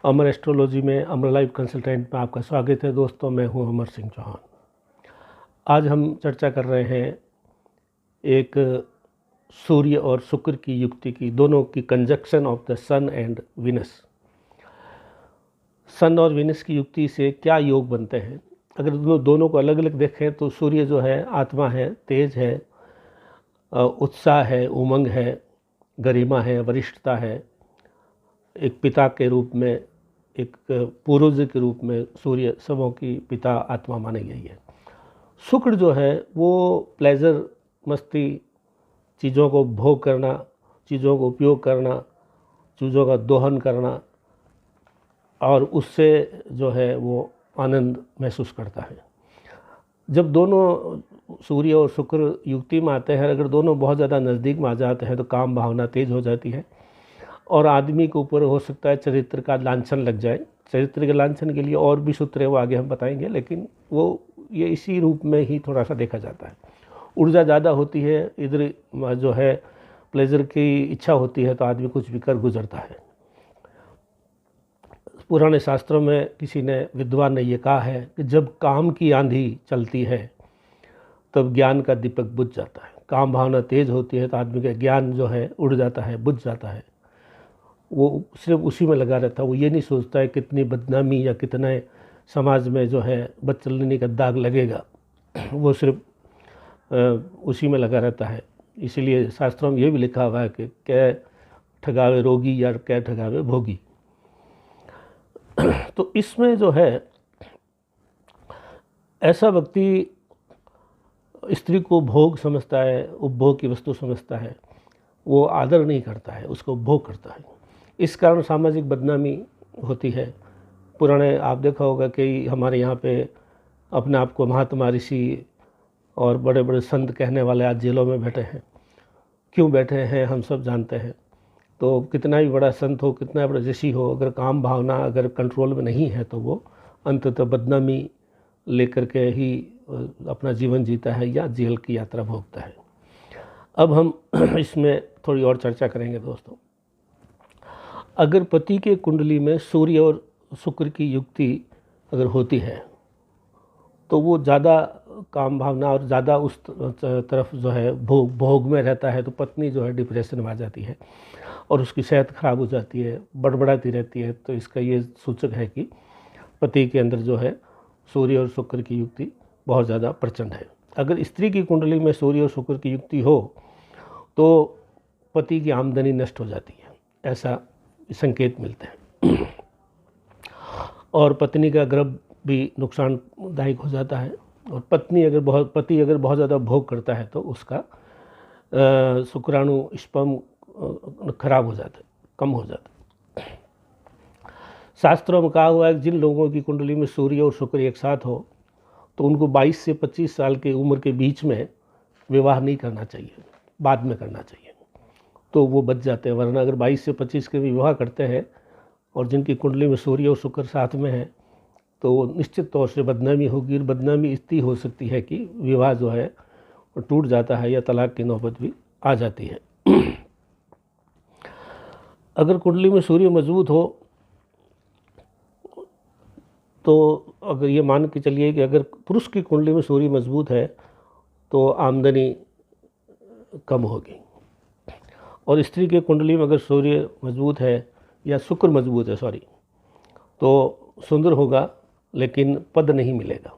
अमर astrology में अमर life consultant में आपका स्वागत है दोस्तों। मैं हूं अमर सिंह चौहान। आज हम चर्चा कर रहे हैं एक सूर्य और शुक्र की युक्ति की, दोनों की conjunction of the sun and Venus. Sun और विनस की युक्ति से क्या योग बनते हैं। अगर दोनों को अलग अलग देखें तो सूर्य जो है आत्मा है, तेज है, उत्साह है, उमंग है, गरिमा है, वरिष्ठता है। एक पिता के रूप में, एक पूर्वज के रूप में सूर्य सबों की पिता आत्मा मानी गई है। शुक्र जो है वो प्लेजर, मस्ती, चीज़ों को भोग करना, चीज़ों को उपयोग करना, चीज़ों का दोहन करना और उससे जो है वो आनंद महसूस करता है। जब दोनों सूर्य और शुक्र युक्ति में आते हैं, अगर दोनों बहुत ज़्यादा नज़दीक में आ जाते हैं तो काम भावना तेज हो जाती है और आदमी के ऊपर हो सकता है चरित्र का लांछन लग जाए। चरित्र के लांछन के लिए और भी सूत्र है, वो आगे हम बताएंगे, लेकिन वो ये इसी रूप में ही थोड़ा सा देखा जाता है। ऊर्जा ज़्यादा होती है, इधर जो है प्लेजर की इच्छा होती है तो आदमी कुछ भी कर गुजरता है। पुराने शास्त्रों में किसी ने, विद्वान ने ये कहा है कि जब काम की आंधी चलती है तब ज्ञान का दीपक बुझ जाता है। काम भावना तेज होती है तो आदमी का ज्ञान जो है उड़ जाता है, बुझ जाता है। वो सिर्फ उसी में लगा रहता है। वो ये नहीं सोचता है कितनी बदनामी या कितने समाज में जो है बदचलनी का दाग लगेगा। वो सिर्फ उसी में लगा रहता है। इसीलिए शास्त्रों में ये भी लिखा हुआ है कि क्या ठगावे रोगी या क्या ठगावे भोगी। तो इसमें जो है ऐसा व्यक्ति स्त्री को भोग समझता है, उपभोग की वस्तु समझता है, वो आदर नहीं करता है, उसको उपभोग करता है। इस कारण सामाजिक बदनामी होती है। पुराने आप देखा होगा कि हमारे यहाँ पे अपने आप को महात्मा, ऋषि और बड़े बड़े संत कहने वाले आज जेलों में बैठे हैं। क्यों बैठे हैं हम सब जानते हैं। तो कितना भी बड़ा संत हो, कितना बड़ा ऋषि हो, अगर काम भावना अगर कंट्रोल में नहीं है तो वो अंततः बदनामी लेकर के ही अपना जीवन जीता है या जेल की यात्रा भोगता है। अब हम इसमें थोड़ी और चर्चा करेंगे दोस्तों। अगर पति के कुंडली में सूर्य और शुक्र की युक्ति अगर होती है तो वो ज़्यादा काम भावना और ज़्यादा उस तरफ जो है भोग में रहता है, तो पत्नी जो है डिप्रेशन में आ जाती है और उसकी सेहत खराब हो जाती है, बड़बड़ाती रहती है। तो इसका ये सूचक है कि पति के अंदर जो है सूर्य और शुक्र की युक्ति बहुत ज़्यादा प्रचंड है। अगर स्त्री की कुंडली में सूर्य और शुक्र की युक्ति हो तो पति की आमदनी नष्ट हो जाती है, ऐसा संकेत मिलते हैं। और पत्नी का गर्भ भी नुकसानदायक हो जाता है। और पति अगर बहुत ज़्यादा भोग करता है तो उसका शुक्राणु स्पर्म खराब हो जाता है, कम हो जाता है। शास्त्रों में कहा हुआ है कि जिन लोगों की कुंडली में सूर्य और शुक्र एक साथ हो तो उनको 22 से 25 साल की उम्र के बीच में विवाह नहीं करना चाहिए, बाद में करना चाहिए, तो वो बच जाते हैं। वरना अगर 22 से 25 के भी विवाह करते हैं और जिनकी कुंडली में सूर्य और शुक्र साथ में है तो निश्चित तौर से बदनामी होगी। और बदनामी इतनी हो सकती है कि विवाह जो है वो टूट जाता है या तलाक की नौबत भी आ जाती है। अगर कुंडली में सूर्य मजबूत हो तो अगर ये मान के चलिए कि अगर पुरुष की कुंडली में सूर्य मजबूत है तो आमदनी कम होगी, और स्त्री के कुंडली में अगर सूर्य मजबूत है या शुक्र मजबूत है तो सुंदर होगा लेकिन पद नहीं मिलेगा।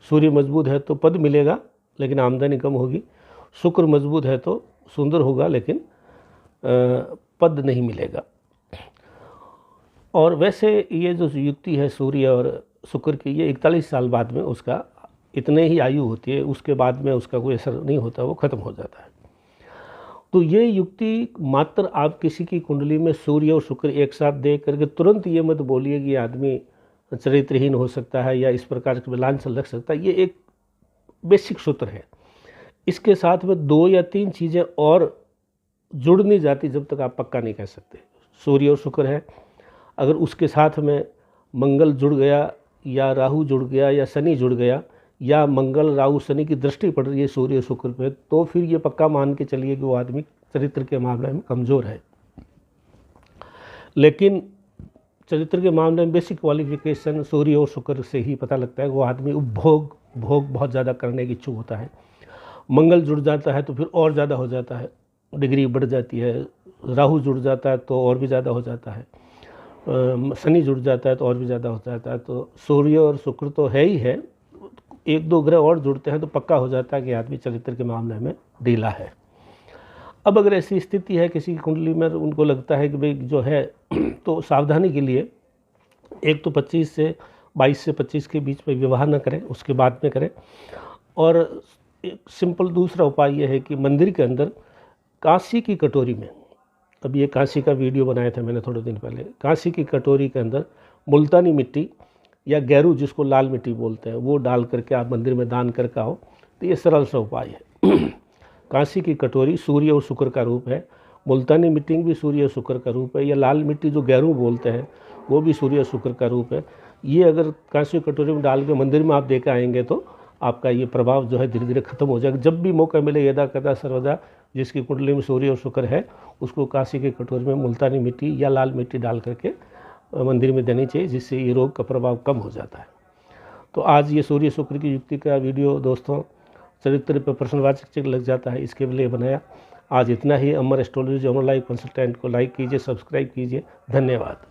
सूर्य मजबूत है तो पद मिलेगा लेकिन आमदनी कम होगी। शुक्र मजबूत है तो सुंदर होगा लेकिन पद नहीं मिलेगा। और वैसे ये जो युक्ति है सूर्य और शुक्र की, ये 41 साल बाद में उसका इतने ही आयु होती है, उसके बाद में उसका कोई असर नहीं होता, वो ख़त्म हो जाता है। तो ये युक्ति मात्र आप किसी की कुंडली में सूर्य और शुक्र एक साथ देख करके तुरंत ये मत बोलिए कि आदमी चरित्रहीन हो सकता है या इस प्रकार के लांछन लग सकता है। ये एक बेसिक सूत्र है। इसके साथ में 2 या 3 चीज़ें और जुड़ नहीं जाती जब तक आप पक्का नहीं कह सकते। सूर्य और शुक्र है, अगर उसके साथ में मंगल जुड़ गया या राहु जुड़ गया या शनि जुड़ गया या मंगल राहु शनि की दृष्टि पड़ रही है सूर्य शुक्र पे, तो फिर ये पक्का मान के चलिए कि वो आदमी चरित्र के मामले में कमज़ोर है। लेकिन चरित्र के मामले में बेसिक क्वालिफिकेशन सूर्य और शुक्र से ही पता लगता है। वो आदमी उपभोग भोग बहुत ज़्यादा करने की इच्छुक होता है। मंगल जुड़ जाता है तो फिर और ज़्यादा हो जाता है, डिग्री बढ़ जाती है। राहु जुड़ जाता है तो और भी ज़्यादा हो जाता है। शनि जुड़ जाता है तो और भी ज़्यादा हो जाता है। तो सूर्य और शुक्र तो है ही है, एक दो ग्रह और जुड़ते हैं तो पक्का हो जाता है कि आदमी चरित्र के मामले में ढीला है। अब अगर ऐसी स्थिति है किसी की कुंडली में, उनको लगता है कि भाई जो है तो सावधानी के लिए एक तो 22 से 25 के बीच में विवाह न करें, उसके बाद में करें। और एक सिंपल दूसरा उपाय यह है कि मंदिर के अंदर कांसी की कटोरी में, अब ये कांसी का वीडियो बनाया था मैंने थोड़े दिन पहले, कांसी की कटोरी के अंदर मुल्तानी मिट्टी या गैरू जिसको लाल मिट्टी बोलते हैं वो डाल करके आप मंदिर में दान करके आओ, तो ये सरल सा उपाय है। कांसी की कटोरी सूर्य और शुक्र का रूप है, मुल्तानी मिट्टी भी सूर्य और शुक्र का रूप है, या लाल मिट्टी जो गैरू बोलते हैं वो भी सूर्य और शुक्र का रूप है। ये अगर कांसी की कटोरी में डाल के मंदिर में आप देकर आएंगे तो आपका ये प्रभाव जो है धीरे धीरे खत्म हो जाएगा। जब भी मौका मिले यदा कदा सर्वदा जिसकी कुंडली में सूर्य और शुक्र है उसको कांसी की कटोरी में मुल्तानी मिट्टी या लाल मिट्टी डाल करके मंदिर में देनी चाहिए, जिससे ये रोग का प्रभाव कम हो जाता है। तो आज ये सूर्य शुक्र की युक्ति का वीडियो दोस्तों चरित्र पर प्रश्नवाचक चिन्ह लग जाता है, इसके लिए बनाया। आज इतना ही। अमर एस्ट्रोलॉजी अमर लाइफ कंसल्टेंट को लाइक कीजिए, सब्सक्राइब कीजिए। धन्यवाद।